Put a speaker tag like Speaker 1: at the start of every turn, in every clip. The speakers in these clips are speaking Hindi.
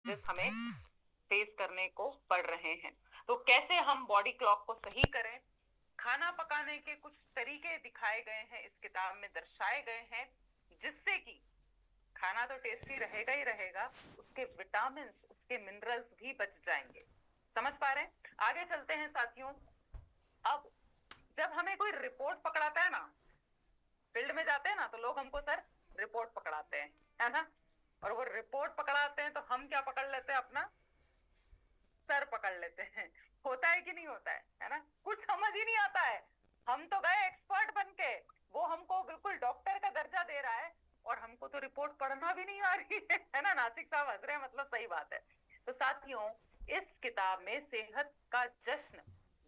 Speaker 1: चैलेंजेस हमें फेस करने को पड़ रहे हैं। तो कैसे हम बॉडी क्लॉक को सही करें, खाना पकाने के कुछ तरीके दिखाए गए हैं, इस किताब में दर्शाए गए हैं, जिससे कि खाना तो टेस्टी रहेगा ही रहेगा, उसके विटामिन, उसके मिनरल्स भी बच जाएंगे। समझ पा रहे हैं? आगे चलते हैं साथियों। अब जब हमें कोई रिपोर्ट पकड़ाता है ना, फील्ड में जाते हैं ना, तो लोग हमको सर रिपोर्ट पकड़ाते हैं, है ना? और वो रिपोर्ट पकड़ाते हैं तो हम क्या पकड़ लेते हैं? अपना सर पकड़ लेते हैं। होता है कि नहीं होता है ना? कुछ समझ ही नहीं आता है। हम तो गए एक्सपर्ट बन के, वो हमको बिल्कुल डॉक्टर का दर्जा दे रहा है और हमको तो रिपोर्ट पढ़ना भी नहीं आ रही है ना? नासिक साहब हंस रहे हैं, मतलब सही बात है। तो साथियों, इस किताब में सेहत का जश्न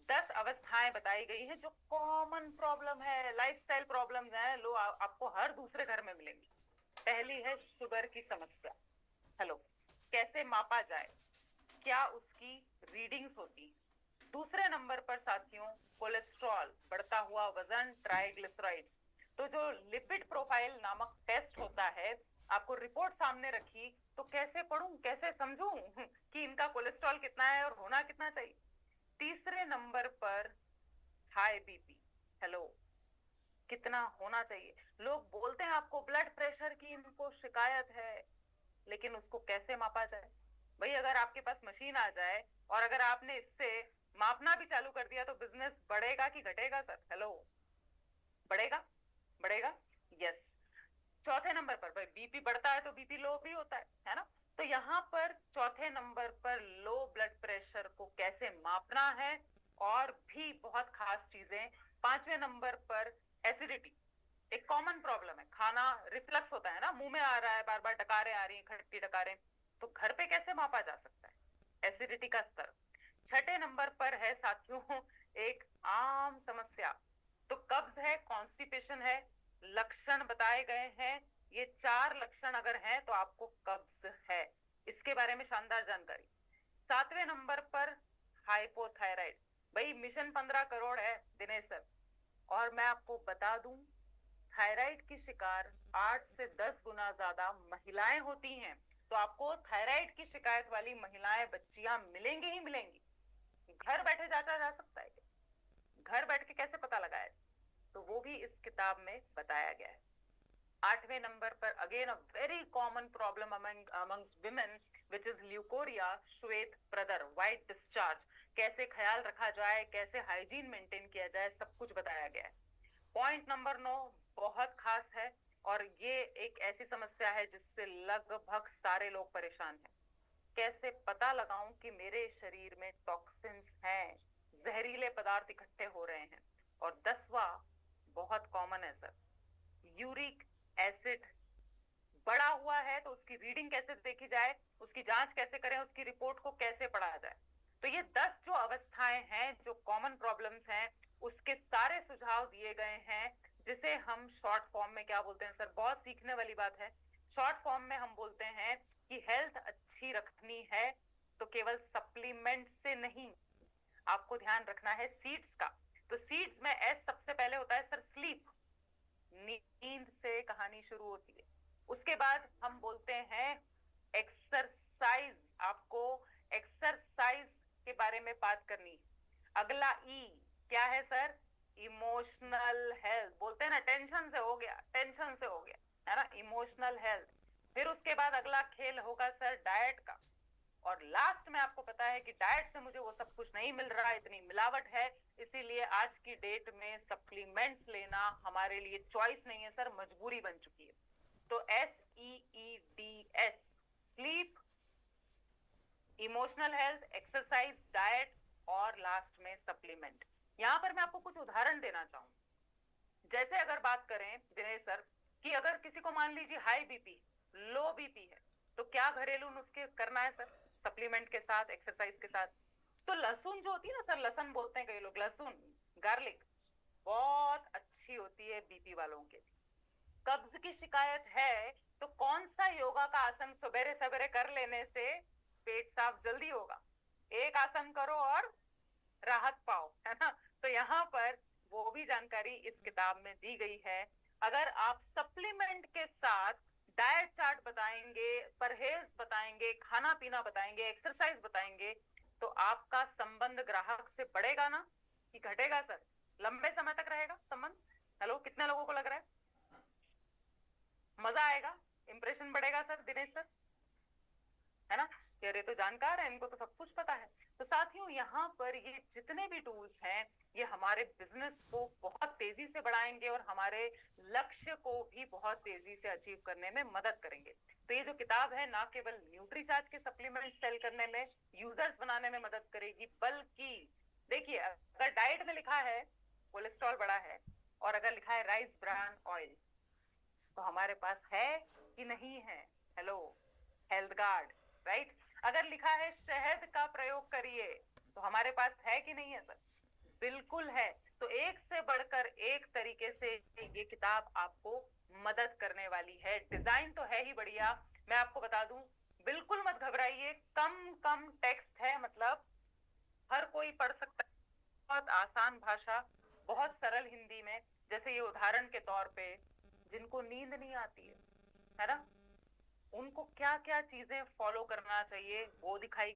Speaker 1: 10 अवस्थाएं बताई गई हैं जो कॉमन प्रॉब्लम है, लाइफस्टाइल प्रॉब्लम है, लो आपको हर दूसरे घर में मिलेंगी। पहली है शुगर की समस्या। हेलो, कैसे मापा जाए, क्या उसकी रीडिंग्स होती है? दूसरे नंबर पर साथियों, कोलेस्ट्रॉल, बढ़ता हुआ वजन, ट्राइग्लिसराइड्स। तो जो लिपिड प्रोफाइल नामक टेस्ट होता है, आपको रिपोर्ट सामने रखी तो कैसे पढ़ूं, कैसे समझूं कि इनका कोलेस्ट्रॉल कितना है और होना कितना चाहिए? तीसरे नंबर पर हाई बीपी। हेलो, कितना होना चाहिए? लोग बोलते हैं आपको ब्लड प्रेशर की इनको शिकायत है, लेकिन उसको कैसे मापा जाए? भाई अगर आपके पास मशीन आ जाए और अगर आपने इससे मापना भी चालू कर दिया तो बिजनेस बढ़ेगा कि घटेगा सर? हेलो, बढ़ेगा, बढ़ेगा, यस। चौथे नंबर पर भाई बीपी बढ़ता है तो बीपी लो भी होता है ना? तो यहाँ पर चौथे नंबर पर लो ब्लड प्रेशर को कैसे मापना है, और भी बहुत खास चीजें। पांचवें नंबर पर एसिडिटी, एक कॉमन प्रॉब्लम है, खाना रिफ्लक्स होता है ना, मुंह में आ रहा है, बार बार डकारें आ रही हैं, खट्टी डकारें, तो घर पे कैसे मापा जा सकता है एसिडिटी का स्तर? छठे नंबर पर है साथियों एक आम समस्या, तो कब्ज है, कॉन्स्टिपेशन है, लक्षण बताए गए हैं। ये 4 लक्षण अगर हैं तो आपको कब्ज है, इसके बारे में शानदार जानकारी। सातवें नंबर पर हाइपोथायराइड। भाई मिशन 15 करोड़ है दिनेश सर, और मैं आपको बता दूं, थायराइड की शिकार 8 से 10 गुना ज्यादा महिलाएं होती हैं। तो आपको थायराइड की शिकायत वाली महिलाएं, बच्चियां मिलेंगी ही मिलेंगी। घर बैठे जांचा जा सकता है, घर बैठ के कैसे पता लगाया? तो वो भी इस किताब में बताया गया है। आठवें नंबर पर again a very common problem amongst women, which is leucorrhoea, श्वेत प्रदर, व्हाइट डिस्चार्ज। कैसे ख्याल रखा जाए, कैसे हाइजीन मेंटेन किया जाए, सब कुछ बताया गया है। पॉइंट नंबर 9 बहुत खास है, और ये एक ऐसी समस्या है जिससे लगभग सारे लोग परेशान हैं। कैसे पता लगाऊं कि मेरे शरीर में टॉक्सिन्स हैं, जहरीले पदार्थ इकट्ठे हो रहे हैं? और 10वां बहुत कॉमन है सर, यूरिक एसिड बढ़ा हुआ है, तो उसकी रीडिंग कैसे देखी जाए, उसकी जांच कैसे करें, उसकी रिपोर्ट को कैसे पढ़ा जाए? तो ये 10 जो अवस्थाएं हैं, जो कॉमन प्रॉब्लम्स हैं, उसके सारे सुझाव दिए गए हैं, जिसे हम शॉर्ट फॉर्म में क्या बोलते हैं सर? बहुत सीखने वाली बात है। शॉर्ट फॉर्म में हम बोलते हैं कि हेल्थ अच्छी रखनी है तो केवल सप्लीमेंट से नहीं, आपको ध्यान रखना है सीड्स का। तो सीड्स में एस सबसे पहले होता है सर, स्लीप, नींद से कहानी शुरू होती है। उसके बाद हम बोलते हैं एक्सरसाइज, आपको एक्सरसाइज के बारे में बात करनी है। अगला ई क्या है सर? इमोशनल हेल्थ, बोलते हैं ना टेंशन से हो गया, टेंशन से हो गया, है ना? Emotional health. फिर उसके बाद अगला खेल होगा सर डाइट का, और लास्ट में आपको पता है कि डाइट से मुझे वो सब कुछ नहीं मिल रहा, इतनी मिलावट है, इसीलिए आज की डेट में सप्लीमेंट्स लेना हमारे लिए चॉइस नहीं है सर, मजबूरी बन चुकी है। तो SEEDS, sleep, emotional health, exercise, diet, और लास्ट में सप्लीमेंट। यहां पर मैं आपको कुछ उदाहरण देना चाहूंगी। जैसे अगर बात करें दिनेश सर कि अगर किसी को मान लीजिए हाई बीपी, लो बीपी है, तो क्या घरेलू नुस्खे करना है सर सप्लीमेंट के साथ, एक्सरसाइज के साथ? तो लहसुन जो होती है ना सर, लहसुन बोलते हैं कई लोग, लहसुन, गार्लिक, बहुत अच्छी होती है बीपी वालों के लिए। कब्ज की शिकायत है तो कौन सा योगा का आसन सवेरे सवेरे कर लेने से पेट साफ जल्दी होगा? एक आसन करो और राहत पाओ, है ना? तो यहाँ पर वो भी जानकारी इस किताब में दी गई है। अगर आप सप्लीमेंट के साथ डाइट चार्ट बताएंगे, परहेज बताएंगे, खाना पीना बताएंगे, एक्सरसाइज बताएंगे, तो आपका संबंध ग्राहक से बढ़ेगा ना कि घटेगा सर? लंबे समय तक रहेगा संबंध? हेलो, कितने लोगों को लग रहा है? मजा आएगा, इंप्रेशन बढ़ेगा सर, दिनेश सर, है ना? ये तो जानकार है, इनको तो सब कुछ पता है। तो साथियों, यहाँ पर ये जितने भी टूल्स हैं, ये हमारे बिजनेस को बहुत तेजी से बढ़ाएंगे और हमारे लक्ष्य को भी बहुत तेजी से अचीव करने में मदद करेंगे। तो ये जो किताब है, ना केवल न्यूट्रीचार्ज के सप्लीमेंट सेल करने में, यूजर्स बनाने में मदद करेगी, बल्कि देखिए, अगर डाइट में लिखा है कोलेस्ट्रॉल बड़ा है, और अगर लिखा है राइस ब्रान ऑयल, तो हमारे पास है कि नहीं है? Hello, health guard, right? अगर लिखा है शहद का प्रयोग करिए, तो हमारे पास है कि नहीं है सर? बिल्कुल है। तो एक से बढ़कर एक तरीके से ये किताब आपको मदद करने वाली है। डिजाइन तो है ही बढ़िया, मैं आपको बता दूं, बिल्कुल मत घबराइए, कम कम टेक्स्ट है, मतलब हर कोई पढ़ सकता है, बहुत आसान भाषा, बहुत सरल हिंदी में। जैसे ये उदाहरण के तौर पे, जिनको नींद नहीं आती है ना, उनको क्या क्या चीजें फॉलो करना चाहिए वो दिखाई